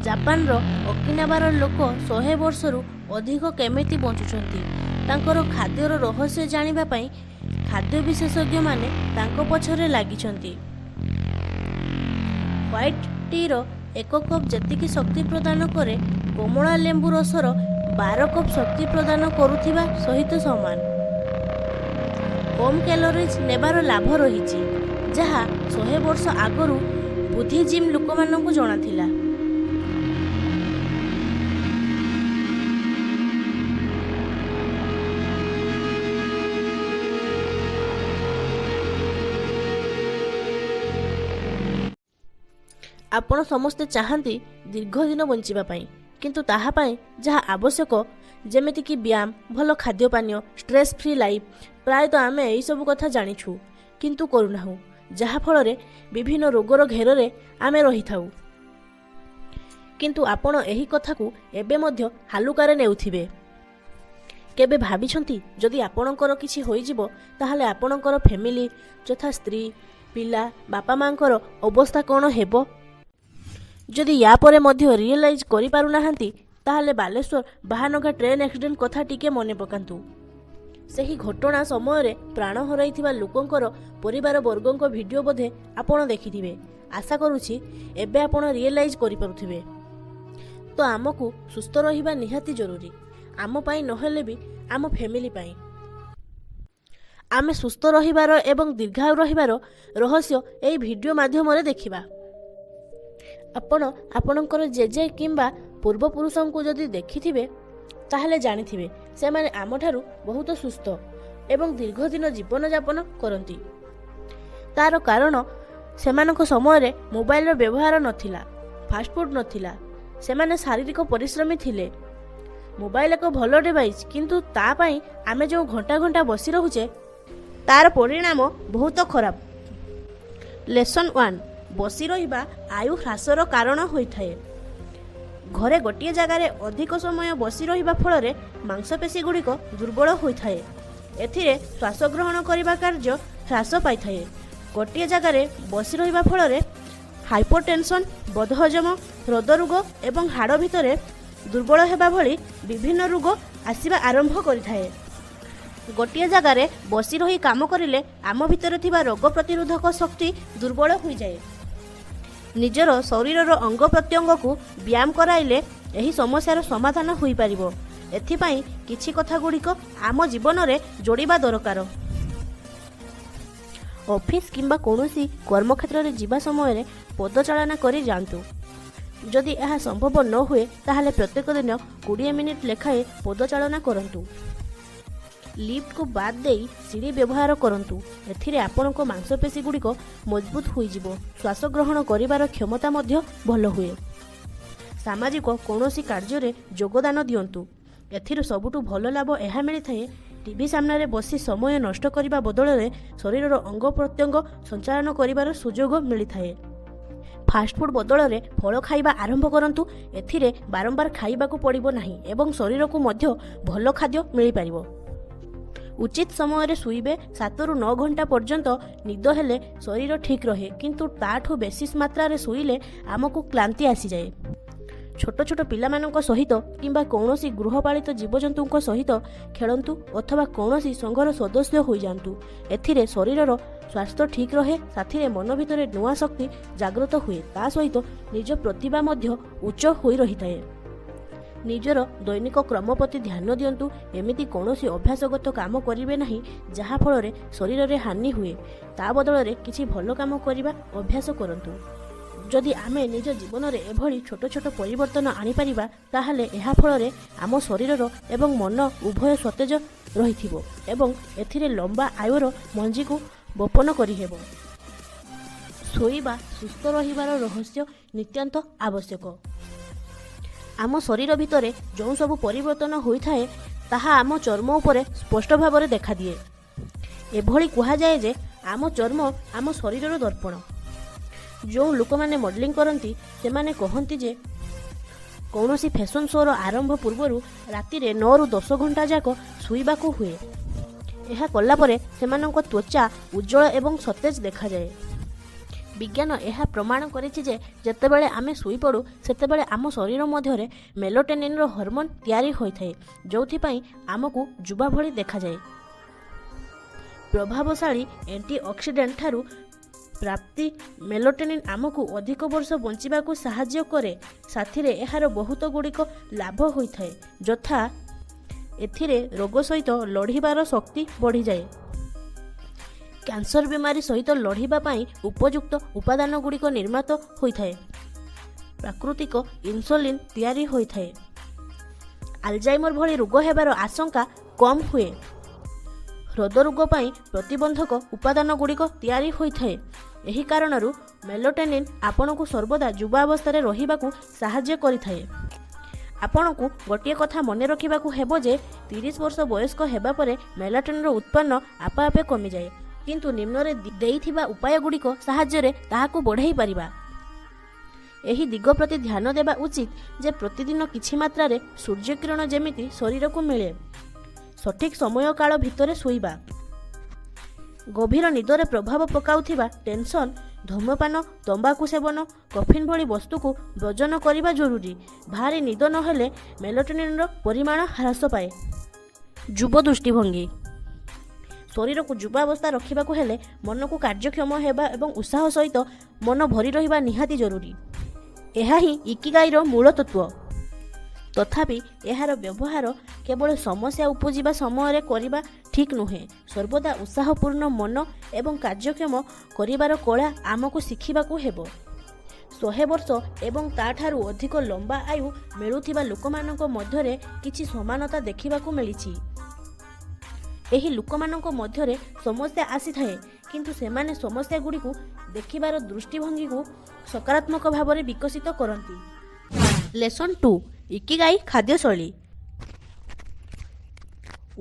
ଜାପାନର ଓକିନାବାର ଲୋକ 100 ବର୍ଷରୁ ଅଧିକ କେମିତି ବଞ୍ଚୁଛନ୍ତି ତାଙ୍କର ଖାଦ୍ୟର ରହସ୍ୟ ଜାଣିବା ପାଇଁ ଖାଦ୍ୟ ବିଶେଷଜ୍ଞମାନେ ତାଙ୍କ ପଛରେ ଲାଗିଛନ୍ତି। ହ୍ୱାଇଟ୍ ଟିର 1 କପ୍ ଯେତିକି ଶକ୍ତି ପ୍ରଦାନ କରେ କମଳା ଲେମ୍ବୁ ରସର 12 କପ୍ ଶକ୍ତି ପ୍ରଦାନ କରୁଥିବା ସହିତ ସମାନ। କମ୍ କ୍ୟାଲୋରିଜ୍ ନେବାର ଲାଭ ରହିଛି, ଯାହା 100 ବର୍ଷ ଆଗରୁ ବୁଦ୍ଧିଜିମ୍ ଲୋକମାନଙ୍କୁ ଜଣାଥିଲା। ଆପଣ ସମସ୍ତେ ଚାହାନ୍ତି ଦୀର୍ଘ ଦିନ ବଞ୍ଚିବା ପାଇଁ, କିନ୍ତୁ ତାହା ପାଇଁ ଯାହା ଆବଶ୍ୟକ ଯେମିତିକି ବ୍ୟାୟାମ, ଭଲ ଖାଦ୍ୟ ପାନୀୟ, ଷ୍ଟ୍ରେସ୍ ଫ୍ରି ଲାଇଫ୍, ପ୍ରାୟତଃ ଆମେ ଏହିସବୁ କଥା ଜାଣିଛୁ କିନ୍ତୁ କରୁନାହୁଁ, ଯାହାଫଳରେ ବିଭିନ୍ନ ରୋଗର ଘେରରେ ଆମେ ରହିଥାଉ। କିନ୍ତୁ ଆପଣ ଏହି କଥାକୁ ଏବେ ମଧ୍ୟ ହାଲୁକାରେ ନେଉଥିବେ। କେବେ ଭାବିଛନ୍ତି ଯଦି ଆପଣଙ୍କର କିଛି ହୋଇଯିବ ତାହେଲେ ଆପଣଙ୍କର ଫ୍ୟାମିଲି ଯଥା ସ୍ତ୍ରୀ, ପିଲା, ବାପା ମାଙ୍କର ଅବସ୍ଥା କ'ଣ ହେବ? ଯଦି ୟା ପରେ ମଧ୍ୟ ରିଏଲାଇଜ୍ କରିପାରୁନାହାନ୍ତି ତାହେଲେ ବାଲେଶ୍ୱର ବାହାନଗା ଟ୍ରେନ୍ ଆକ୍ସିଡେଣ୍ଟ କଥା ଟିକେ ମନେ ପକାନ୍ତୁ। ସେହି ଘଟଣା ସମୟରେ ପ୍ରାଣ ହରାଇଥିବା ଲୋକଙ୍କର ପରିବାର ବର୍ଗଙ୍କ ଭିଡ଼ିଓ ବୋଧେ ଆପଣ ଦେଖିଥିବେ। ଆଶା କରୁଛି ଏବେ ଆପଣ ରିଏଲାଇଜ୍ କରିପାରୁଥିବେ। ତ ଆମକୁ ସୁସ୍ଥ ରହିବା ନିହାତି ଜରୁରୀ, ଆମ ପାଇଁ ନହେଲେ ବି ଆମ ଫ୍ୟାମିଲି ପାଇଁ। ଆମେ ସୁସ୍ଥ ରହିବାର ଏବଂ ଦୀର୍ଘାୟୁ ରହିବାର ରହସ୍ୟ ଏହି ଭିଡ଼ିଓ ମାଧ୍ୟମରେ ଦେଖିବା। ଆପଣ ଆପଣଙ୍କର ଜେଜେ କିମ୍ବା ପୂର୍ବପୁରୁଷଙ୍କୁ ଯଦି ଦେଖିଥିବେ ତାହେଲେ ଜାଣିଥିବେ ସେମାନେ ଆମଠାରୁ ବହୁତ ସୁସ୍ଥ ଏବଂ ଦୀର୍ଘଦିନ ଜୀବନଯାପନ କରନ୍ତି। ତାର କାରଣ ସେମାନଙ୍କ ସମୟରେ ମୋବାଇଲର ବ୍ୟବହାର ନଥିଲା, ଫାଷ୍ଟଫୁଡ୍ ନଥିଲା, ସେମାନେ ଶାରୀରିକ ପରିଶ୍ରମୀ ଥିଲେ। ମୋବାଇଲ ଏକ ଭଲ ଡିଭାଇସ୍, କିନ୍ତୁ ତା ପାଇଁ ଆମେ ଯେଉଁ ଘଣ୍ଟା ଘଣ୍ଟା ବସି ରହୁଛେ ତାର ପରିଣାମ ବହୁତ ଖରାପ। ଲେସନ୍ 1, ବସି ରହିବା ଆୟୁ ହ୍ରାସର କାରଣ ହୋଇଥାଏ। ଘରେ ଗୋଟିଏ ଜାଗାରେ ଅଧିକ ସମୟ ବସି ରହିବା ଫଳରେ ମାଂସପେଶୀ ଗୁଡ଼ିକ ଦୁର୍ବଳ ହୋଇଥାଏ। ଏଥିରେ ଶ୍ୱାସ ଗ୍ରହଣ କରିବା କାର୍ଯ୍ୟ ହ୍ରାସ ପାଇଥାଏ। ଗୋଟିଏ ଜାଗାରେ ବସି ରହିବା ଫଳରେ ହାଇପରଟେନସନ୍, ବଦହଜମ, ହୃଦରୋଗ ଏବଂ ହାଡ଼ ଭିତରେ ଦୁର୍ବଳ ହେବା ଭଳି ବିଭିନ୍ନ ରୋଗ ଆସିବା ଆରମ୍ଭ କରିଥାଏ। ଗୋଟିଏ ଜାଗାରେ ବସି ରହି କାମ କରିଲେ ଆମ ଭିତରେ ଥିବା ରୋଗ ପ୍ରତିରୋଧକ ଶକ୍ତି ଦୁର୍ବଳ ହୋଇଯାଏ। ନିଜର ଶରୀରର ଅଙ୍ଗ ପ୍ରତ୍ୟଙ୍ଗକୁ ବ୍ୟାୟାମ କରାଇଲେ ଏହି ସମସ୍ୟାର ସମାଧାନ ହୋଇପାରିବ। ଏଥିପାଇଁ କିଛି କଥା ଗୁଡ଼ିକ ଆମ ଜୀବନରେ ଯୋଡ଼ିବା ଦରକାର। ଅଫିସ୍ କିମ୍ବା କୌଣସି କର୍ମକ୍ଷେତ୍ରରେ ଯିବା ସମୟରେ ପଦଚାଳନା କରି ଯାଆନ୍ତୁ। ଯଦି ଏହା ସମ୍ଭବ ନ ହୁଏ ତାହେଲେ ପ୍ରତ୍ୟେକ ଦିନ 20 ମିନିଟ୍ ଲେଖାଏଁ ପଦଚାଳନା କରନ୍ତୁ। ଲିଫ୍ଟକୁ ବାଦ ଦେଇ ସିଡ଼ି ବ୍ୟବହାର କରନ୍ତୁ। ଏଥିରେ ଆପଣଙ୍କ ମାଂସପେଶୀ ଗୁଡ଼ିକ ମଜବୁତ ହୋଇଯିବ, ଶ୍ୱାସ ଗ୍ରହଣ କରିବାର କ୍ଷମତା ମଧ୍ୟ ଭଲ ହୁଏ। ସାମାଜିକ କୌଣସି କାର୍ଯ୍ୟରେ ଯୋଗଦାନ ଦିଅନ୍ତୁ। ଏଥିରୁ ସବୁଠୁ ଭଲ ଲାଭ ଏହା ମିଳିଥାଏ, ଟିଭି ସାମ୍ନାରେ ବସି ସମୟ ନଷ୍ଟ କରିବା ବଦଳରେ ଶରୀରର ଅଙ୍ଗ ପ୍ରତ୍ୟଙ୍ଗ ସଞ୍ଚାଳନ କରିବାର ସୁଯୋଗ ମିଳିଥାଏ। ଫାଷ୍ଟଫୁଡ୍ ବଦଳରେ ଫଳ ଖାଇବା ଆରମ୍ଭ କରନ୍ତୁ। ଏଥିରେ ବାରମ୍ବାର ଖାଇବାକୁ ପଡ଼ିବ ନାହିଁ ଏବଂ ଶରୀରକୁ ମଧ୍ୟ ଭଲ ଖାଦ୍ୟ ମିଳିପାରିବ। ଉଚିତ ସମୟରେ ଶୋଇବେ। 7ରୁ 9 ଘଣ୍ଟା ପର୍ଯ୍ୟନ୍ତ ନିଦ ହେଲେ ଶରୀର ଠିକ୍ ରହେ, କିନ୍ତୁ ତାଠୁ ବେଶୀ ମାତ୍ରାରେ ଶୋଇଲେ ଆମକୁ କ୍ଳାନ୍ତି ଆସିଯାଏ। ଛୋଟ ଛୋଟ ପିଲାମାନଙ୍କ ସହିତ କିମ୍ବା କୌଣସି ଗୃହପାଳିତ ଜୀବଜନ୍ତୁଙ୍କ ସହିତ ଖେଳନ୍ତୁ ଅଥବା କୌଣସି ସଂଘର ସଦସ୍ୟ ହୋଇଯାଆନ୍ତୁ। ଏଥିରେ ଶରୀରର ସ୍ୱାସ୍ଥ୍ୟ ଠିକ୍ ରହେ, ସାଥିରେ ମନ ଭିତରେ ନୂଆ ଶକ୍ତି ଜାଗ୍ରତ ହୁଏ, ତା ସହିତ ନିଜ ପ୍ରତିଭା ମଧ୍ୟ ଉଚ୍ଚ ହୋଇ ରହିଥାଏ। ନିଜର ଦୈନିକ କ୍ରମ ପ୍ରତି ଧ୍ୟାନ ଦିଅନ୍ତୁ। ଏମିତି କୌଣସି ଅଭ୍ୟାସଗତ କାମ କରିବେ ନାହିଁ ଯାହାଫଳରେ ଶରୀରରେ ହାନି ହୁଏ। ତା ବଦଳରେ କିଛି ଭଲ କାମ କରିବା ଅଭ୍ୟାସ କରନ୍ତୁ। ଯଦି ଆମେ ନିଜ ଜୀବନରେ ଏଭଳି ଛୋଟ ଛୋଟ ପରିବର୍ତ୍ତନ ଆଣିପାରିବା ତାହେଲେ ଏହା ଫଳରେ ଆମ ଶରୀରର ଏବଂ ମନ ଉଭୟ ସତେଜ ରହିଥିବ ଏବଂ ଏଥିରେ ଲମ୍ବା ଆୟୁର ମଞ୍ଜିକୁ ବପନ କରିହେବ। ଶୋଇବା ସୁସ୍ଥ ରହିବାର ରହସ୍ୟ ନିତ୍ୟାନ୍ତ ଆବଶ୍ୟକ। ଆମ ଶରୀର ଭିତରେ ଯେଉଁ ସବୁ ପରିବର୍ତ୍ତନ ହୋଇଥାଏ ତାହା ଆମ ଚର୍ମ ଉପରେ ସ୍ପଷ୍ଟ ଭାବରେ ଦେଖାଦିଏ। ଏଭଳି କୁହାଯାଏ ଯେ ଆମ ଚର୍ମ ଆମ ଶରୀରର ଦର୍ପଣ। ଯେଉଁ ଲୋକମାନେ ମଡେଲିଂ କରନ୍ତି ସେମାନେ କହନ୍ତି ଯେ କୌଣସି ଫ୍ୟାସନ୍ ଶୋର ଆରମ୍ଭ ପୂର୍ବରୁ ରାତିରେ 9ରୁ 10 ଘଣ୍ଟା ଯାକ ଶୋଇବାକୁ ହୁଏ। ଏହା କଲା ପରେ ସେମାନଙ୍କ ତ୍ୱଚା ଉଜ୍ଜଳ ଏବଂ ସତେଜ ଦେଖାଯାଏ। ବିଜ୍ଞାନ ଏହା ପ୍ରମାଣ କରିଛି ଯେ ଯେତେବେଳେ ଆମେ ଶୋଇପଡ଼ୁ ସେତେବେଳେ ଆମ ଶରୀର ମଧ୍ୟରେ ମେଲାଟୋନିନ୍ର ହର୍ମୋନ୍ ତିଆରି ହୋଇଥାଏ, ଯେଉଁଥିପାଇଁ ଆମକୁ ଯୁବା ଭଳି ଦେଖାଯାଏ। ପ୍ରଭାବଶାଳୀ ଆଣ୍ଟିଅକ୍ସିଡେଣ୍ଟ ଠାରୁ ପ୍ରାପ୍ତି ମେଲାଟୋନିନ୍ ଆମକୁ ଅଧିକ ବର୍ଷ ବଞ୍ଚିବାକୁ ସାହାଯ୍ୟ କରେ। ସାଥିରେ ଏହାର ବହୁତ ଗୁଡ଼ିକ ଲାଭ ହୋଇଥାଏ, ଯଥା ଏଥିରେ ରୋଗ ସହିତ ଲଢ଼ିବାର ଶକ୍ତି ବଢ଼ିଯାଏ। କ୍ୟାନ୍ସର ବେମାରୀ ସହିତ ଲଢ଼ିବା ପାଇଁ ଉପଯୁକ୍ତ ଉପାଦାନ ଗୁଡ଼ିକ ନିର୍ମିତ ହୋଇଥାଏ। ପ୍ରାକୃତିକ ଇନସୁଲିନ୍ ତିଆରି ହୋଇଥାଏ। ଆଲଜାଇମର ଭଳି ରୋଗ ହେବାର ଆଶଙ୍କା କମ୍ ହୁଏ। ହୃଦରୋଗ ପାଇଁ ପ୍ରତିବନ୍ଧକ ଉପାଦାନ ଗୁଡ଼ିକ ତିଆରି ହୋଇଥାଏ। ଏହି କାରଣରୁ ମେଲାଟୋନିନ୍ ଆପଣଙ୍କୁ ସର୍ବଦା ଯୁବା ଅବସ୍ଥାରେ ରହିବାକୁ ସାହାଯ୍ୟ କରିଥାଏ। ଆପଣଙ୍କୁ ଗୋଟିଏ କଥା ମନେ ରଖିବାକୁ ହେବ ଯେ 30 ବର୍ଷ ବୟସ୍କ ହେବା ପରେ ମେଲାଟୋନିନ୍ର ଉତ୍ପନ୍ନ ଆପେ ଆପେ କମିଯାଏ, କିନ୍ତୁ ନିମ୍ନରେ ଦେଇଥିବା ଉପାୟ ଗୁଡ଼ିକ ସାହାଯ୍ୟରେ ତାହାକୁ ବଢ଼ାଇ ପାରିବା। ଏହି ଦିଗ ପ୍ରତି ଧ୍ୟାନ ଦେବା ଉଚିତ ଯେ ପ୍ରତିଦିନ କିଛି ମାତ୍ରାରେ ସୂର୍ଯ୍ୟକିରଣ ଯେମିତି ଶରୀରକୁ ମିଳେ। ସଠିକ୍ ସମୟ କାଳ ଭିତରେ ଶୋଇବା। ଗଭୀର ନିଦରେ ପ୍ରଭାବ ପକାଉଥିବା ଟେନସନ୍, ଧୂମପାନ, ତମ୍ବାକୁ ସେବନ, କଫିନ୍ ଭଳି ବସ୍ତୁକୁ ବର୍ଜନ କରିବା ଜରୁରୀ। ଭାରି ନିଦ ନହେଲେ ମେଲାଟୋନିନ୍ର ପରିମାଣ ହ୍ରାସ ପାଏ। ଯୁବ ଦୃଷ୍ଟିଭଙ୍ଗୀ। ଶରୀରକୁ ଯୁବାବସ୍ଥା ରଖିବାକୁ ହେଲେ ମନକୁ କାର୍ଯ୍ୟକ୍ଷମ ହେବା ଏବଂ ଉତ୍ସାହ ସହିତ ମନ ଭରି ରହିବା ନିହାତି ଜରୁରୀ। ଏହା ହିଁ ଇକିଗାଇର ମୂଳ ତତ୍ତ୍ୱ। ତଥାପି ଏହାର ବ୍ୟବହାର କେବଳ ସମସ୍ୟା ଉପୁଜିବା ସମୟରେ କରିବା ଠିକ୍ ନୁହେଁ। ସର୍ବଦା ଉତ୍ସାହପୂର୍ଣ୍ଣ ମନ ଏବଂ କାର୍ଯ୍ୟକ୍ଷମ କରିବାର କଳା ଆମକୁ ଶିଖିବାକୁ ହେବ। 100 ବର୍ଷ ଏବଂ ତାଠାରୁ ଅଧିକ ଲମ୍ବା ଆୟୁ ମିଳୁଥିବା ଲୋକମାନଙ୍କ ମଧ୍ୟରେ କିଛି ସମାନତା ଦେଖିବାକୁ ମିଳିଛି। ଏହି ଲୋକମାନଙ୍କ ମଧ୍ୟରେ ସମସ୍ୟା ଆସିଥାଏ, କିନ୍ତୁ ସେମାନେ ସମସ୍ୟାଗୁଡ଼ିକୁ ଦେଖିବାର ଦୃଷ୍ଟିଭଙ୍ଗୀକୁ ସକାରାତ୍ମକ ଭାବରେ ବିକଶିତ କରନ୍ତି। ଲେସନ୍ 2 ଇକିଗାଇ ଖାଦ୍ୟଶୈଳୀ।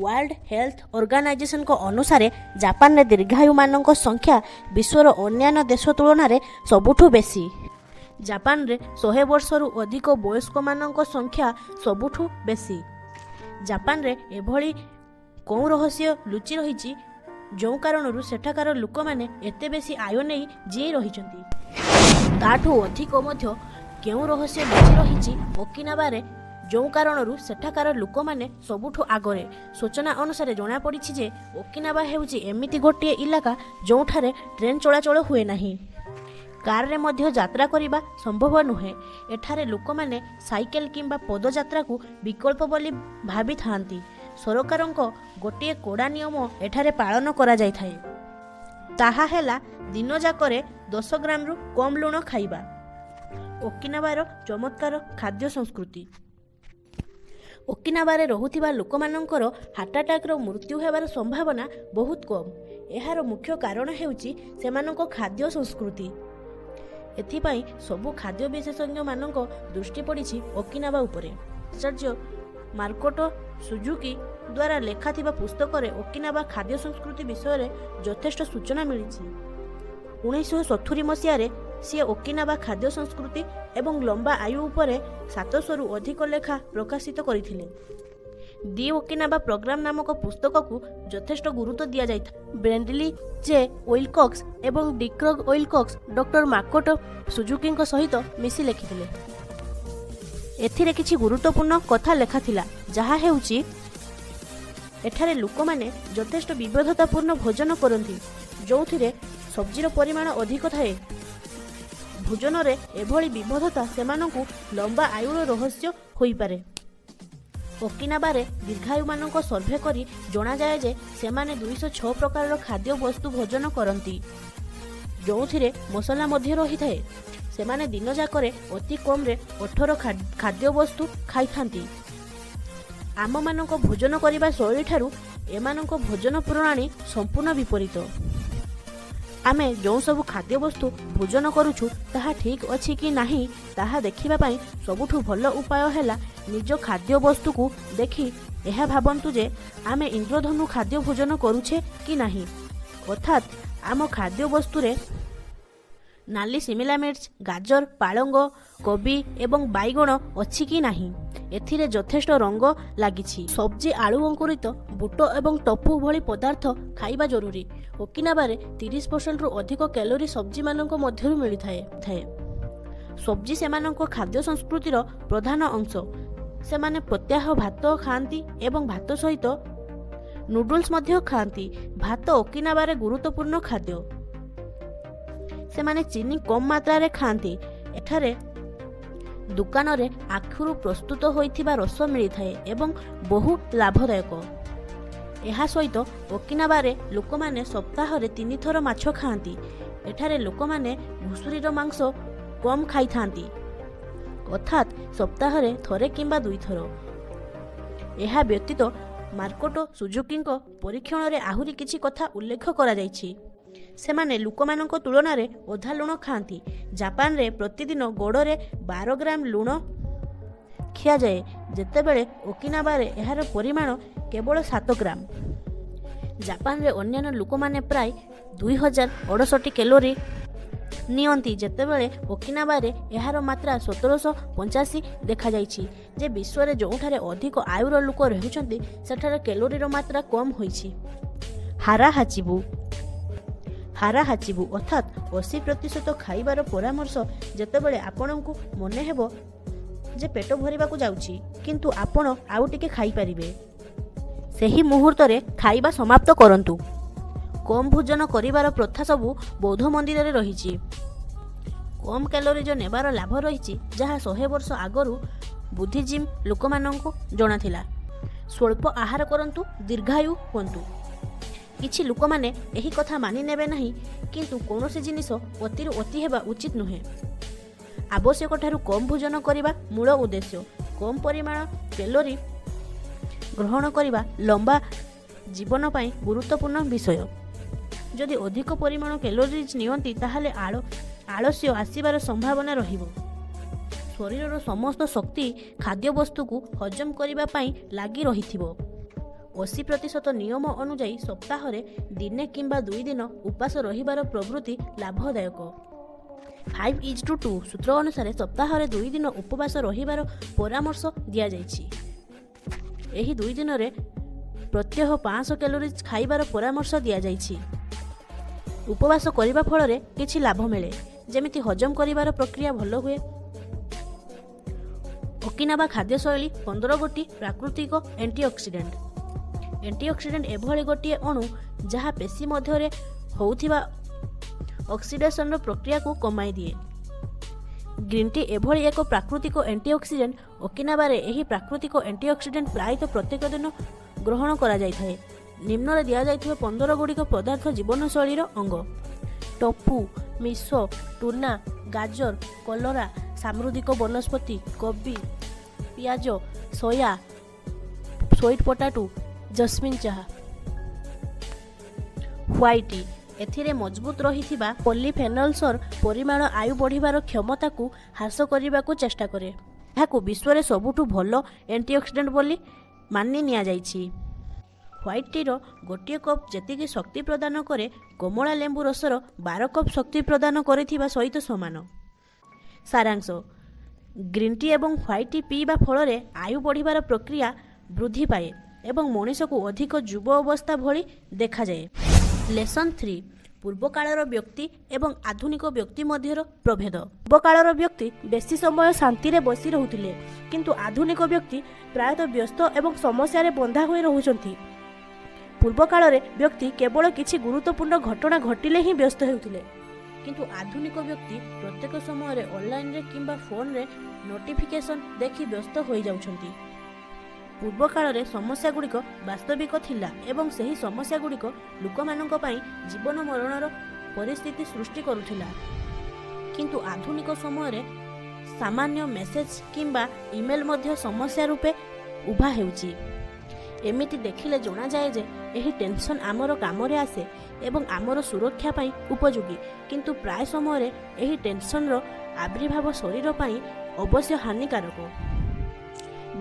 ୱାର୍ଲଡ ହେଲ୍ଥ ଅର୍ଗାନାଇଜେସନଙ୍କ ଅନୁସାରେ ଜାପାନରେ ଦୀର୍ଘାୟୁମାନଙ୍କ ସଂଖ୍ୟା ବିଶ୍ୱର ଅନ୍ୟାନ୍ୟ ଦେଶ ତୁଳନାରେ ସବୁଠୁ ବେଶୀ। ଜାପାନରେ 100 ବର୍ଷରୁ ଅଧିକ ବୟସ୍କମାନଙ୍କ ସଂଖ୍ୟା ସବୁଠୁ ବେଶୀ। ଜାପାନରେ ଏଭଳି କେଉଁ ରହସ୍ୟ ଲୁଚି ରହିଛି ଯେଉଁ କାରଣରୁ ସେଠାକାର ଲୋକମାନେ ଏତେ ବେଶୀ ଆୟ ନେଇ ଜିଇ ରହିଛନ୍ତି? ତାଠୁ ଅଧିକ ମଧ୍ୟ କେଉଁ ରହସ୍ୟ ଲୁଚି ରହିଛି ଓକିନାବାରେ ଯେଉଁ କାରଣରୁ ସେଠାକାର ଲୋକମାନେ ସବୁଠୁ ଆଗରେ? ସୂଚନା ଅନୁସାରେ ଜଣାପଡ଼ିଛି ଯେ ଓକିନାବା ହେଉଛି ଏମିତି ଗୋଟିଏ ଇଲାକା ଯେଉଁଠାରେ ଟ୍ରେନ୍ ଚଳାଚଳ ହୁଏ ନାହିଁ। କାରରେ ମଧ୍ୟ ଯାତ୍ରା କରିବା ସମ୍ଭବ ନୁହେଁ। ଏଠାରେ ଲୋକମାନେ ସାଇକେଲ କିମ୍ବା ପଦଯାତ୍ରାକୁ ବିକଳ୍ପ ବୋଲି ଭାବିଥାନ୍ତି। ସରକାରଙ୍କ ଗୋଟିଏ କଡ଼ା ନିୟମ ଏଠାରେ ପାଳନ କରାଯାଇଥାଏ। ତାହା ହେଲା ଦିନଯାକରେ 10 ଗ୍ରାମରୁ କମ୍ ଲୁଣ ଖାଇବା। ଓକିନାବାର ଚମତ୍କାର ଖାଦ୍ୟ ସଂସ୍କୃତି। ଓକିନାବାରେ ରହୁଥିବା ଲୋକମାନଙ୍କର ହାର୍ଟ ଆଟାକ୍ର ମୃତ୍ୟୁ ହେବାର ସମ୍ଭାବନା ବହୁତ କମ୍। ଏହାର ମୁଖ୍ୟ କାରଣ ହେଉଛି ସେମାନଙ୍କ ଖାଦ୍ୟ ସଂସ୍କୃତି। ଏଥିପାଇଁ ସବୁ ଖାଦ୍ୟ ବିଶେଷଜ୍ଞମାନଙ୍କ ଦୃଷ୍ଟି ପଡ଼ିଛି ଓକିନାବା ଉପରେ। ଆଚାର୍ଯ୍ୟ ମାର୍କୋଟୋ ସୁଜୁକି ଦ୍ୱାରା ଲେଖାଥିବା ପୁସ୍ତକରେ ଓକିନାବା ଖାଦ୍ୟ ସଂସ୍କୃତି ବିଷୟରେ ଯଥେଷ୍ଟ ସୂଚନା ମିଳିଛି। 1970 ମସିହାରେ ସିଏ ଓକିନାବା ଖାଦ୍ୟ ସଂସ୍କୃତି ଏବଂ ଲମ୍ବା ଆୟୁ ଉପରେ 700ରୁ ଅଧିକ ଲେଖା ପ୍ରକାଶିତ କରିଥିଲେ। ଦି ଓକିନାବା ପ୍ରୋଗ୍ରାମ ନାମକ ପୁସ୍ତକକୁ ଯଥେଷ୍ଟ ଗୁରୁତ୍ୱ ଦିଆଯାଇଥାଏ। ବ୍ରେଣ୍ଡଲି ଜେ ୱିଲକକ୍ସ ଏବଂ ଡିକ୍ରଗ ୱିଲକକ୍ସ ଡକ୍ଟର ମାକୋଟୋ ସୁଜୁକିଙ୍କ ସହିତ ମିଶି ଲେଖିଥିଲେ। ଏଥିରେ କିଛି ଗୁରୁତ୍ୱପୂର୍ଣ୍ଣ କଥା ଲେଖାଥିଲା, ଯାହା ହେଉଛି ଏଠାରେ ଲୋକମାନେ ଯଥେଷ୍ଟ ବିବିଧତାପୂର୍ଣ୍ଣ ଭୋଜନ କରନ୍ତି, ଯେଉଁଥିରେ ସବ୍ଜିର ପରିମାଣ ଅଧିକ ଥାଏ। ଭୋଜନରେ ଏଭଳି ବିବିଧତା ସେମାନଙ୍କୁ ଲମ୍ବା ଆୟୁର ରହସ୍ୟ ହୋଇପାରେ। ଓକିନାବାରେ ଦୀର୍ଘାୟୁମାନଙ୍କ ସର୍ଭେ କରି ଜଣାଯାଏ ଯେ ସେମାନେ 206 ପ୍ରକାରର ଖାଦ୍ୟ ବସ୍ତୁ ଭୋଜନ କରନ୍ତି, ଯେଉଁଥିରେ ମସଲା ମଧ୍ୟ ରହିଥାଏ। ସେମାନେ ଦିନଯାକରେ ଅତି କମ୍ରେ 18 ଖାଦ୍ୟବସ୍ତୁ ଖାଇଥାନ୍ତି। ଆମମାନଙ୍କ ଭୋଜନ କରିବା ଶୈଳୀଠାରୁ ଏମାନଙ୍କ ଭୋଜନ ପ୍ରଣାଳୀ ସମ୍ପୂର୍ଣ୍ଣ ବିପରୀତ। ଆମେ ଯେଉଁ ସବୁ ଖାଦ୍ୟବସ୍ତୁ ଭୋଜନ କରୁଛୁ ତାହା ଠିକ୍ ଅଛି କି ନାହିଁ ତାହା ଦେଖିବା ପାଇଁ ସବୁଠୁ ଭଲ ଉପାୟ ହେଲା ନିଜ ଖାଦ୍ୟବସ୍ତୁକୁ ଦେଖି ଏହା ଭାବନ୍ତୁ ଯେ ଆମେ ଇନ୍ଦ୍ରଧନୁ ଖାଦ୍ୟ ଭୋଜନ କରୁଛେ କି ନାହିଁ। ଅର୍ଥାତ୍ ଆମ ଖାଦ୍ୟବସ୍ତୁରେ ନାଲି ଶିମିଲା ମିର୍ଚ, ଗାଜର, ପାଳଙ୍ଗ, କୋବି ଏବଂ ବାଇଗଣ ଅଛି କି ନାହିଁ। ଏଥିରେ ଯଥେଷ୍ଟ ରଙ୍ଗ ଲାଗିଛି। ସବ୍ଜି, ଆଳୁ, ଅଙ୍କୁରିତ ବୁଟ ଏବଂ ଟୋଫୁ ଭଳି ପଦାର୍ଥ ଖାଇବା ଜରୁରୀ। ଓକିନାୱାରେ 30%ରୁ ଅଧିକ କ୍ୟାଲୋରି ସବ୍ଜିମାନଙ୍କ ମଧ୍ୟରୁ ମିଳିଥାଏ। ସବ୍ଜି ସେମାନଙ୍କ ଖାଦ୍ୟ ସଂସ୍କୃତିର ପ୍ରଧାନ ଅଂଶ। ସେମାନେ ପ୍ରତ୍ୟହ ଭାତ ଖାଆନ୍ତି ଏବଂ ଭାତ ସହିତ ନୁଡଲ୍ସ ମଧ୍ୟ ଖାଆନ୍ତି। ଭାତ ଓକିନାୱାରେ ଗୁରୁତ୍ୱପୂର୍ଣ୍ଣ ଖାଦ୍ୟ। ସେମାନେ ଚିନି କମ୍ ମାତ୍ରାରେ ଖାଆନ୍ତି। ଏଠାରେ ଦୋକାନରେ ଆଖୁରୁ ପ୍ରସ୍ତୁତ ହୋଇଥିବା ରସ ମିଳିଥାଏ ଏବଂ ବହୁ ଲାଭଦାୟକ। ଏହା ସହିତ ଓକିନାୱାରେ ଲୋକମାନେ ସପ୍ତାହରେ 3 ଥର ମାଛ ଖାଆନ୍ତି। ଏଠାରେ ଲୋକମାନେ ଘୁଷୁରୀର ମାଂସ କମ୍ ଖାଇଥାନ୍ତି, ଅର୍ଥାତ୍ ସପ୍ତାହରେ ଥରେ କିମ୍ବା 2 ଥର। ଏହା ବ୍ୟତୀତ ମାର୍କୋଟୋ ସୁଜୁକିଙ୍କ ପରୀକ୍ଷଣରେ ଆହୁରି କିଛି କଥା ଉଲ୍ଲେଖ କରାଯାଇଛି। ସେମାନେ ଲୋକମାନଙ୍କ ତୁଳନାରେ ଅଧା ଲୁଣ ଖାଆନ୍ତି। ଜାପାନରେ ପ୍ରତିଦିନ ଗଡ଼ରେ 12 ଗ୍ରାମ ଲୁଣ ଖିଆଯାଏ, ଯେତେବେଳେ ଓକିନାୱାରେ ଏହାର ପରିମାଣ କେବଳ 7 ଗ୍ରାମ। ଜାପାନରେ ଅନ୍ୟାନ୍ୟ ଲୋକମାନେ ପ୍ରାୟ 2068 କ୍ୟାଲୋରି ନିଅନ୍ତି, ଯେତେବେଳେ ଓକିନାୱାରେ ଏହାର ମାତ୍ରା 1785 ଦେଖାଯାଇଛି। ଯେ ବିଶ୍ୱରେ ଯେଉଁଠାରେ ଅଧିକ ଆୟୁର ଲୋକ ରହୁଛନ୍ତି ସେଠାରେ କ୍ୟାଲୋରିର ମାତ୍ରା କମ୍ ହୋଇଛି। ହାରାହାଚିବୁ ଅର୍ଥାତ୍ 80% ଖାଇବାର ପରାମର୍ଶ ଯେତେବେଳେ ଆପଣଙ୍କୁ ମନେ ହେବ ଯେ ପେଟ ଭରିବାକୁ ଯାଉଛି, କିନ୍ତୁ ଆପଣ ଆଉ ଟିକେ ଖାଇପାରିବେ, ସେହି ମୁହୂର୍ତ୍ତରେ ଖାଇବା ସମାପ୍ତ କରନ୍ତୁ। କମ୍ ଭୋଜନ କରିବାର ପ୍ରଥା ସବୁ ବୌଦ୍ଧ ମନ୍ଦିରରେ ରହିଛି। କମ୍ କ୍ୟାଲୋରିଜ ନେବାର ଲାଭ ରହିଛି, ଯାହା 100 ବର୍ଷ ଆଗରୁ ବୁଦ୍ଧିଜିମ୍ ଲୋକମାନଙ୍କୁ ଜଣାଥିଲା। ସ୍ୱଳ୍ପ ଆହାର କରନ୍ତୁ, ଦୀର୍ଘାୟୁ ହୁଅନ୍ତୁ। କିଛି ଲୋକମାନେ ଏହି କଥା ମାନି ନେବେ ନାହିଁ, କିନ୍ତୁ କୌଣସି ଜିନିଷ ଅତିରୁ ଅତି ହେବା ଉଚିତ ନୁହେଁ। ଆବଶ୍ୟକଠାରୁ କମ୍ ଭୋଜନ କରିବା ମୂଳ ଉଦ୍ଦେଶ୍ୟ। କମ୍ ପରିମାଣ କ୍ୟାଲୋରି ଗ୍ରହଣ କରିବା ଲମ୍ବା ଜୀବନ ପାଇଁ ଗୁରୁତ୍ୱପୂର୍ଣ୍ଣ ବିଷୟ। ଯଦି ଅଧିକ ପରିମାଣ କ୍ୟାଲୋରିଜ୍ ନିଅନ୍ତି ତାହେଲେ ଆଳସ୍ୟ ଆସିବାର ସମ୍ଭାବନା ରହିବ। ଶରୀରର ସମସ୍ତ ଶକ୍ତି ଖାଦ୍ୟବସ୍ତୁକୁ ହଜମ କରିବା ପାଇଁ ଲାଗି ରହିଥିବ। 80% ନିୟମ ଅନୁଯାୟୀ ସପ୍ତାହରେ ଦିନେ କିମ୍ବା 2 ଦିନ ଉପାସ ରହିବାର ପ୍ରବୃତ୍ତି ଲାଭଦାୟକ। 5:2 ସୂତ୍ର ଅନୁସାରେ ସପ୍ତାହରେ 2 ଦିନ ଉପବାସ ରହିବାର ପରାମର୍ଶ ଦିଆଯାଇଛି। ଏହି 2 ଦିନରେ ପ୍ରତ୍ୟହ 500 କ୍ୟାଲୋରି ଖାଇବାର ପରାମର୍ଶ ଦିଆଯାଇଛି। ଉପବାସ କରିବା ଫଳରେ କିଛି ଲାଭ ମିଳେ, ଯେମିତି ହଜମ କରିବାର ପ୍ରକ୍ରିୟା ଭଲ ହୁଏ। ଓକିନାୱା ଖାଦ୍ୟଶୈଳୀ 15 ଗୋଟି ପ୍ରାକୃତିକ ଆଣ୍ଟିଅକ୍ସିଡେଣ୍ଟ। ଆଣ୍ଟିଅକ୍ସିଡେଣ୍ଟ ଏଭଳି ଗୋଟିଏ ଅଣୁ ଯାହା ପେଶୀ ମଧ୍ୟରେ ହେଉଥିବା ଅକ୍ସିଡେସନର ପ୍ରକ୍ରିୟାକୁ କମାଇ ଦିଏ। ଗ୍ରୀନ୍ ଟି ଏଭଳି ଏକ ପ୍ରାକୃତିକ ଆଣ୍ଟିଅକ୍ସିଡେଣ୍ଟ। ଓକିନାୱାରେ ଏହି ପ୍ରାକୃତିକ ଆଣ୍ଟିଅକ୍ସିଡେଣ୍ଟ ପ୍ରାୟତଃ ପ୍ରତ୍ୟେକ ଦିନ ଗ୍ରହଣ କରାଯାଇଥାଏ। ନିମ୍ନରେ ଦିଆଯାଇଥିବା 15 ଗୁଡ଼ିକ ପଦାର୍ଥ ଜୀବନଶୈଳୀର ଅଙ୍ଗ। ଟୋଫୁ, ମିସୋ, ଟୁନା, ଗାଜର, କଲରା, ସାମୁଦ୍ରିକ ବନସ୍ପତି, କୋବି, ପିଆଜ, ସୋୟା, ସ୍ୱିଟ୍ ପଟାଟୋ, ଜସ୍ମିନ୍ ଚାହା। ହ୍ୱାଇଟ୍ ଟି ଏଥିରେ ମଜବୁତ ରହିଥିବା ପଲିଫେନଲ୍ସର ପରିମାଣ ଆୟୁ ବଢ଼ିବାର କ୍ଷମତାକୁ ହ୍ରାସ କରିବାକୁ ଚେଷ୍ଟା କରେ। ଏହାକୁ ବିଶ୍ୱରେ ସବୁଠୁ ଭଲ ଆଣ୍ଟିଅକ୍ସିଡେଣ୍ଟ ବୋଲି ମାନି ନିଆଯାଇଛି। ହ୍ୱାଇଟ୍ ଟିର ଗୋଟିଏ କପ୍ ଯେତିକି ଶକ୍ତି ପ୍ରଦାନ କରେ, କମଳା ଲେମ୍ବୁ ରସର 12 କପ୍ ଶକ୍ତି ପ୍ରଦାନ କରିଥିବା ସହିତ ସମାନ। ସାରାଂଶ: ଗ୍ରୀନ୍ ଟି ଏବଂ ହ୍ୱାଇଟ୍ ଟି ପିଇବା ଫଳରେ ଆୟୁ ବଢ଼ିବାର ପ୍ରକ୍ରିୟା ବୃଦ୍ଧି ପାଏ ଏବଂ ମଣିଷକୁ ଅଧିକ ଯୁବ ଅବସ୍ଥା ଭଳି ଦେଖାଯାଏ। ଲେସନ୍ 3: ପୂର୍ବକାଳର ବ୍ୟକ୍ତି ଏବଂ ଆଧୁନିକ ବ୍ୟକ୍ତି ମଧ୍ୟର ପ୍ରଭେଦ। ପୂର୍ବକାଳର ବ୍ୟକ୍ତି ବେଶୀ ସମୟ ଶାନ୍ତିରେ ବସି ରହୁଥିଲେ, କିନ୍ତୁ ଆଧୁନିକ ବ୍ୟକ୍ତି ପ୍ରାୟତଃ ବ୍ୟସ୍ତ ଏବଂ ସମସ୍ୟାରେ ବନ୍ଧା ହୋଇ ରହୁଛନ୍ତି। ପୂର୍ବକାଳରେ ବ୍ୟକ୍ତି କେବଳ କିଛି ଗୁରୁତ୍ୱପୂର୍ଣ୍ଣ ଘଟଣା ଘଟିଲେ ହିଁ ବ୍ୟସ୍ତ ହେଉଥିଲେ, କିନ୍ତୁ ଆଧୁନିକ ବ୍ୟକ୍ତି ପ୍ରତ୍ୟେକ ସମୟରେ ଅନଲାଇନରେ କିମ୍ବା ଫୋନରେ ନୋଟିଫିକେସନ୍ ଦେଖି ବ୍ୟସ୍ତ ହୋଇଯାଉଛନ୍ତି। ପୂର୍ବକାଳରେ ସମସ୍ୟାଗୁଡ଼ିକ ବାସ୍ତବିକ ଥିଲା ଏବଂ ସେହି ସମସ୍ୟାଗୁଡ଼ିକ ଲୋକମାନଙ୍କ ପାଇଁ ଜୀବନ ମରଣର ପରିସ୍ଥିତି ସୃଷ୍ଟି କରୁଥିଲା, କିନ୍ତୁ ଆଧୁନିକ ସମୟରେ ସାମାନ୍ୟ ମେସେଜ କିମ୍ବା ଇମେଲ ମଧ୍ୟ ସମସ୍ୟା ରୂପେ ଉଭା ହେଉଛି। ଏମିତି ଦେଖିଲେ ଜଣାଯାଏ ଯେ ଏହି ଟେନସନ୍ ଆମର କାମରେ ଆସେ ଏବଂ ଆମର ସୁରକ୍ଷା ପାଇଁ ଉପଯୋଗୀ, କିନ୍ତୁ ପ୍ରାୟ ସମୟରେ ଏହି ଟେନସନ୍ର ଆବିର୍ଭାବ ଶରୀର ପାଇଁ ଅବଶ୍ୟ ହାନିକାରକ।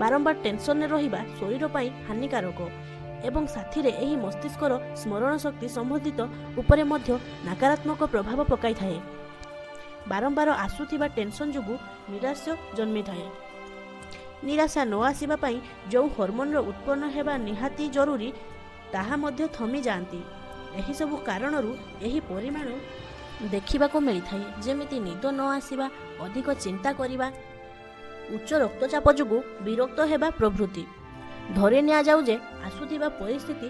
ବାରମ୍ବାର ଟେନସନରେ ରହିବା ଶରୀର ପାଇଁ ହାନିକାରକ ଏବଂ ସାଥିରେ ଏହି ମସ୍ତିଷ୍କର ସ୍ମରଣ ଶକ୍ତି ସମ୍ବନ୍ଧିତ ଉପରେ ମଧ୍ୟ ନକାରାତ୍ମକ ପ୍ରଭାବ ପକାଇଥାଏ। ବାରମ୍ବାର ଆସୁଥିବା ଟେନସନ୍ ଯୋଗୁଁ ନିରାଶ ଜନ୍ମିଥାଏ। ନିରାଶା ନ ଆସିବା ପାଇଁ ଯେଉଁ ହର୍ମୋନ୍ର ଉତ୍ପନ୍ନ ହେବା ନିହାତି ଜରୁରୀ ତାହା ମଧ୍ୟ ଥମି ଯାଆନ୍ତି। ଏହିସବୁ କାରଣରୁ ଏହି ପରିମାଣ ଦେଖିବାକୁ ମିଳିଥାଏ, ଯେମିତି ନିଦ ନ ଆସିବା, ଅଧିକ ଚିନ୍ତା କରିବା, ଉଚ୍ଚ ରକ୍ତଚାପ ଯୋଗୁଁ ବିରକ୍ତ ହେବା ପ୍ରଭୃତି। ଧରି ନିଆଯାଉ ଯେ ଆସୁଥିବା ପରିସ୍ଥିତି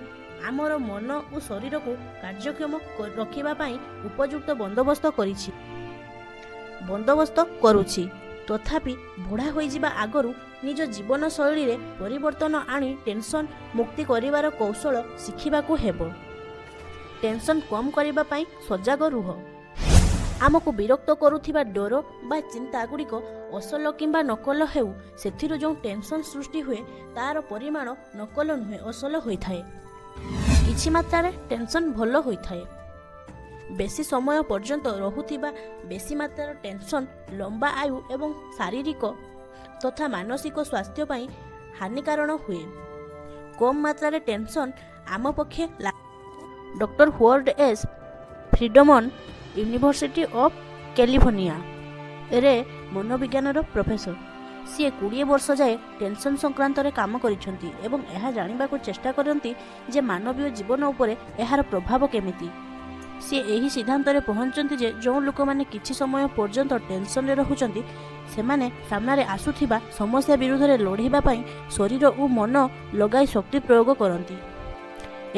ଆମର ମନ ଓ ଶରୀରକୁ କାର୍ଯ୍ୟକ୍ଷମ ରଖିବା ପାଇଁ ଉପଯୁକ୍ତ ବନ୍ଦୋବସ୍ତ କରୁଛି। ତଥାପି ବୁଢ଼ା ହୋଇଯିବା ଆଗରୁ ନିଜ ଜୀବନଶୈଳୀରେ ପରିବର୍ତ୍ତନ ଆଣି ଟେନସନ୍ ମୁକ୍ତି କରିବାର କୌଶଳ ଶିଖିବାକୁ ହେବ। ଟେନସନ୍ କମ୍ କରିବା ପାଇଁ ସଜାଗ ରୁହ। ଆମକୁ ବିରକ୍ତ କରୁଥିବା ଡର ବା ଚିନ୍ତା ଗୁଡ଼ିକ ଅସଲ କିମ୍ବା ନକଲ ହେଉ, ସେଥିରୁ ଯେଉଁ ଟେନସନ୍ ସୃଷ୍ଟି ହୁଏ ତାର ପରିମାଣ ନକଲ ନୁହେଁ, ଅସଲ ହୋଇଥାଏ। କିଛି ମାତ୍ରାରେ ଟେନସନ୍ ଭଲ ହୋଇଥାଏ। ବେଶୀ ସମୟ ପର୍ଯ୍ୟନ୍ତ ରହୁଥିବା ବେଶୀ ମାତ୍ରାର ଟେନସନ୍ ଲମ୍ବା ଆୟୁ ଏବଂ ଶାରୀରିକ ତଥା ମାନସିକ ସ୍ୱାସ୍ଥ୍ୟ ପାଇଁ ହାନିକାରକ ହୁଏ। କମ୍ ମାତ୍ରାରେ ଟେନସନ୍ ଆମ ପକ୍ଷେ doctor Howard S Friedman university of California ରେ ମନୋବିଜ୍ଞାନର ପ୍ରଫେସର। ସିଏ 20 ବର୍ଷ ଯାଏ ଟେନସନ୍ ସଂକ୍ରାନ୍ତରେ କାମ କରିଛନ୍ତି ଏବଂ ଏହା ଜାଣିବାକୁ ଚେଷ୍ଟା କରନ୍ତି ଯେ ମାନବୀୟ ଜୀବନ ଉପରେ ଏହାର ପ୍ରଭାବ କେମିତି। ସିଏ ଏହି ସିଦ୍ଧାନ୍ତରେ ପହଞ୍ଚନ୍ତି ଯେ ଯେଉଁ ଲୋକମାନେ କିଛି ସମୟ ପର୍ଯ୍ୟନ୍ତ ଟେନସନ୍ରେ ରହୁଛନ୍ତି ସେମାନେ ସାମ୍ନାରେ ଆସୁଥିବା ସମସ୍ୟା ବିରୁଦ୍ଧରେ ଲଢ଼ିବା ପାଇଁ ଶରୀର ଓ ମନ ଲଗାଇ ଶକ୍ତି ପ୍ରୟୋଗ କରନ୍ତି।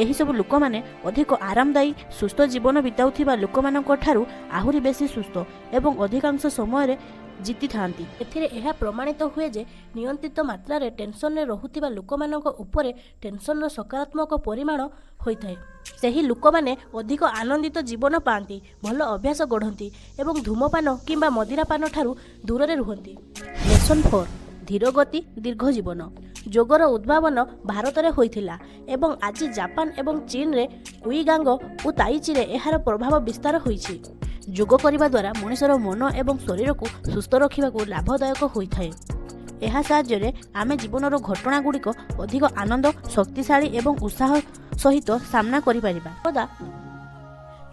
ଏହିସବୁ ଲୋକମାନେ ଅଧିକ ଆରାମଦାୟୀ ସୁସ୍ଥ ଜୀବନ ବିତାଉଥିବା ଲୋକମାନଙ୍କ ଠାରୁ ଆହୁରି ବେଶୀ ସୁସ୍ଥ ଏବଂ ଅଧିକାଂଶ ସମୟରେ ଜିତିଥାନ୍ତି। ଏଥିରେ ଏହା ପ୍ରମାଣିତ ହୁଏ ଯେ ନିୟନ୍ତ୍ରିତ ମାତ୍ରାରେ ଟେନସନ୍ରେ ରହୁଥିବା ଲୋକମାନଙ୍କ ଉପରେ ଟେନସନ୍ର ସକାରାତ୍ମକ ପରିମାଣ ହୋଇଥାଏ। ସେହି ଲୋକମାନେ ଅଧିକ ଆନନ୍ଦିତ ଜୀବନ ପାଆନ୍ତି, ଭଲ ଅଭ୍ୟାସ ଗଢ଼ନ୍ତି ଏବଂ ଧୂମପାନ କିମ୍ବା ମଦିରାପାନ ଠାରୁ ଦୂରରେ ରୁହନ୍ତି। ଲେସନ୍ 4 ଧୀରଗତି ଦୀର୍ଘ ଜୀବନ। ଯୋଗର ଉଦ୍ଭାବନ ଭାରତରେ ହୋଇଥିଲା ଏବଂ ଆଜି ଜାପାନ ଏବଂ ଚୀନରେ କୁଇଗାଙ୍ଗ ଓ ତାଇଚିରେ ଏହାର ପ୍ରଭାବ ବିସ୍ତାର ହୋଇଛି। ଯୋଗ କରିବା ଦ୍ୱାରା ମଣିଷର ମନ ଏବଂ ଶରୀରକୁ ସୁସ୍ଥ ରଖିବାକୁ ଲାଭଦାୟକ ହୋଇଥାଏ। ଏହା ସାହାଯ୍ୟରେ ଆମେ ଜୀବନର ଘଟଣାଗୁଡ଼ିକ ଅଧିକ ଆନନ୍ଦ, ଶକ୍ତିଶାଳୀ ଏବଂ ଉତ୍ସାହ ସହିତ ସାମ୍ନା କରିପାରିବା।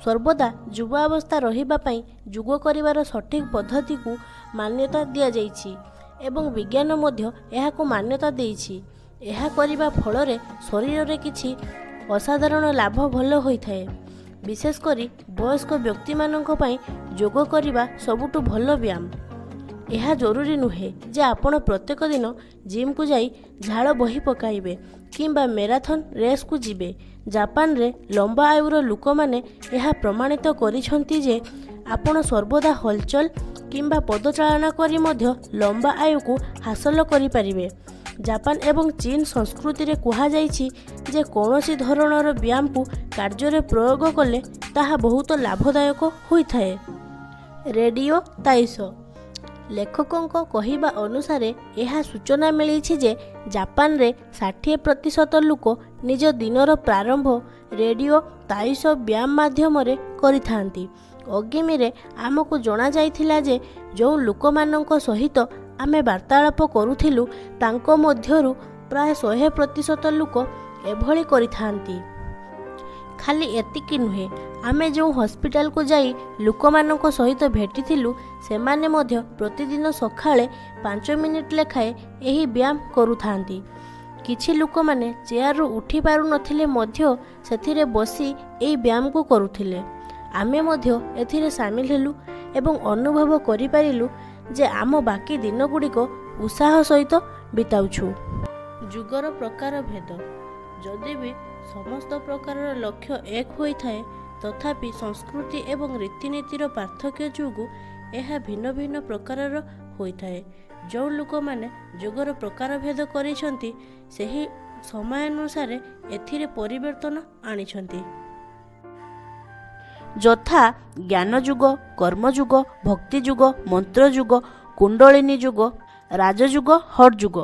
ସର୍ବଦା ଯୁବ ଅବସ୍ଥା ରହିବା ପାଇଁ ଯୋଗ କରିବାର ସଠିକ୍ ପଦ୍ଧତିକୁ ମାନ୍ୟତା ଦିଆଯାଇଛି ଏବଂ ବିଜ୍ଞାନ ମଧ୍ୟ ଏହାକୁ ମାନ୍ୟତା ଦେଇଛି। ଏହା କରିବା ଫଳରେ ଶରୀରରେ କିଛି ଅସାଧାରଣ ଲାଭ ଭଲ ହୋଇଥାଏ। ବିଶେଷ କରି ବୟସ୍କ ବ୍ୟକ୍ତିମାନଙ୍କ ପାଇଁ ଯୋଗ କରିବା ସବୁଠୁ ଭଲ ବ୍ୟାୟାମ। ଏହା ଜରୁରୀ ନୁହେଁ ଯେ ଆପଣ ପ୍ରତ୍ୟେକ ଦିନ ଜିମ୍କୁ ଯାଇ ଝାଳ ବୋହି ପକାଇବେ କିମ୍ବା ମ୍ୟାରାଥନ୍ ରେସ୍କୁ ଯିବେ। ଜାପାନରେ ଲମ୍ବା ଆୟୁର ଲୋକମାନେ ଏହା ପ୍ରମାଣିତ କରିଛନ୍ତି ଯେ ଆପଣ ସର୍ବଦା ହଲଚଲ କିମ୍ବା ପଦଚାଳନା କରି ମଧ୍ୟ ଲମ୍ବା ଆୟୁକୁ ହାସଲ କରିପାରିବେ। ଜାପାନ ଏବଂ ଚୀନ ସଂସ୍କୃତିରେ କୁହାଯାଇଛି ଯେ କୌଣସି ଧରଣର ବ୍ୟାୟାମକୁ କାର୍ଯ୍ୟରେ ପ୍ରୟୋଗ କଲେ ତାହା ବହୁତ ଲାଭଦାୟକ ହୋଇଥାଏ। ରେଡ଼ିଓ ତାଇସ ଲେଖକଙ୍କ କହିବା ଅନୁସାରେ ଏହା ସୂଚନା ମିଳିଛି ଯେ ଜାପାନରେ 60% ଲୋକ ନିଜ ଦିନର ପ୍ରାରମ୍ଭ ରେଡ଼ିଓ ତାଇସ ବ୍ୟାୟାମ ମାଧ୍ୟମରେ କରିଥାନ୍ତି। ଅଗିମିରେ ଆମକୁ ଜଣାଯାଇଥିଲା ଯେ ଯେଉଁ ଲୋକମାନଙ୍କ ସହିତ ଆମେ ବାର୍ତ୍ତାଳାପ କରୁଥିଲୁ ତାଙ୍କ ମଧ୍ୟରୁ ପ୍ରାୟ 100% ଲୋକ ଏଭଳି କରିଥାନ୍ତି। ଖାଲି ଏତିକି ନୁହେଁ, ଆମେ ଯେଉଁ ହସ୍ପିଟାଲକୁ ଯାଇ ଲୋକମାନଙ୍କ ସହିତ ଭେଟିଥିଲୁ ସେମାନେ ମଧ୍ୟ ପ୍ରତିଦିନ ସକାଳେ 5 ମିନିଟ୍ ଲେଖାଏଁ ଏହି ବ୍ୟାୟାମ କରୁଥାନ୍ତି। କିଛି ଲୋକମାନେ ଚେୟାରରୁ ଉଠି ପାରୁନଥିଲେ ମଧ୍ୟ ସେଥିରେ ବସି ଏହି ବ୍ୟାୟାମକୁ କରୁଥିଲେ। ଆମେ ମଧ୍ୟ ଏଥିରେ ସାମିଲ ହେଲୁ ଏବଂ ଅନୁଭବ କରିପାରିଲୁ ଯେ ଆମ ବାକି ଦିନଗୁଡ଼ିକ ଉତ୍ସାହ ସହିତ ବିତାଉଛୁ। ଯୁଗର ପ୍ରକାର ଭେଦ। ଯଦି ବି ସମସ୍ତ ପ୍ରକାରର ଲକ୍ଷ୍ୟ ଏକ ହୋଇଥାଏ, ତଥାପି ସଂସ୍କୃତି ଏବଂ ରୀତିନୀତିର ପାର୍ଥକ୍ୟ ଯୋଗୁଁ ଏହା ଭିନ୍ନ ଭିନ୍ନ ପ୍ରକାରର ହୋଇଥାଏ। ଯେଉଁ ଲୋକମାନେ ଯୋଗର ପ୍ରକାରଭେଦ କରିଛନ୍ତି ସେହି ସମୟାନୁସାରେ ଏଥିରେ ପରିବର୍ତ୍ତନ ଆଣିଛନ୍ତି। ଯଥା ଜ୍ଞାନ ଯୁଗ, କର୍ମଯୁଗ, ଭକ୍ତି ଯୁଗ, ମନ୍ତ୍ର ଯୁଗ, କୁଣ୍ଡଳିନୀ ଯୁଗ, ରାଜଯୁଗ, ହଟ୍ ଯୁଗ।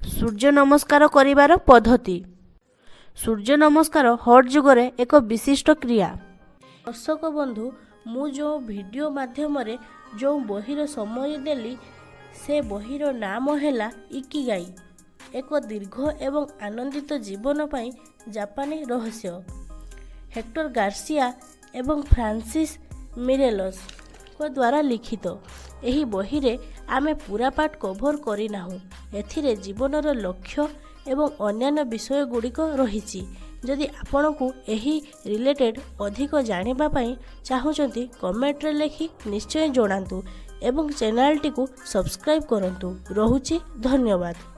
ସୂର୍ଯ୍ୟ ନମସ୍କାର କରିବାର ପଦ୍ଧତି। ସୂର୍ଯ୍ୟ ନମସ୍କାର ହଟ୍ ଯୁଗରେ ଏକ ବିଶିଷ୍ଟ କ୍ରିୟା। ଦର୍ଶକ ବନ୍ଧୁ, ମୁଁ ଯେଉଁ ଭିଡ଼ିଓ ମାଧ୍ୟମରେ ଯେଉଁ ବହିର ସମରି ଦେଲି ସେ ବହିର ନାମ ହେଲା ଇକିଗାଇ, ଏକ ଦୀର୍ଘ ଏବଂ ଆନନ୍ଦିତ ଜୀବନ ପାଇଁ ଜାପାନୀ ରହସ୍ୟ। ହେକ୍ଟର ଗାର୍ସିଆ ଏବଂ ଫ୍ରାନ୍ସିସ୍ ମିରେଲସ୍ ଦ୍ୱାରା ଲିଖିତ। ଏହି ବହିରେ ଆମେ ପୁରା ପାଠ କଭର କରିନାହୁଁ। ଏଥିରେ ଜୀବନର ଲକ୍ଷ୍ୟ ଏବଂ ଅନ୍ୟାନ୍ୟ ବିଷୟ ଗୁଡ଼ିକ ରହିଛି। ଯଦି ଆପଣଙ୍କୁ ଏହି ରିଲେଟେଡ୍ ଅଧିକ ଜାଣିବା ପାଇଁ ଚାହୁଁଛନ୍ତି କମେଣ୍ଟରେ ଲେଖି ନିଶ୍ଚୟ ଜଣାନ୍ତୁ ଏବଂ ଚ୍ୟାନେଲଟିକୁ ସବସ୍କ୍ରାଇବ୍ କରନ୍ତୁ। ରହୁଛି, ଧନ୍ୟବାଦ।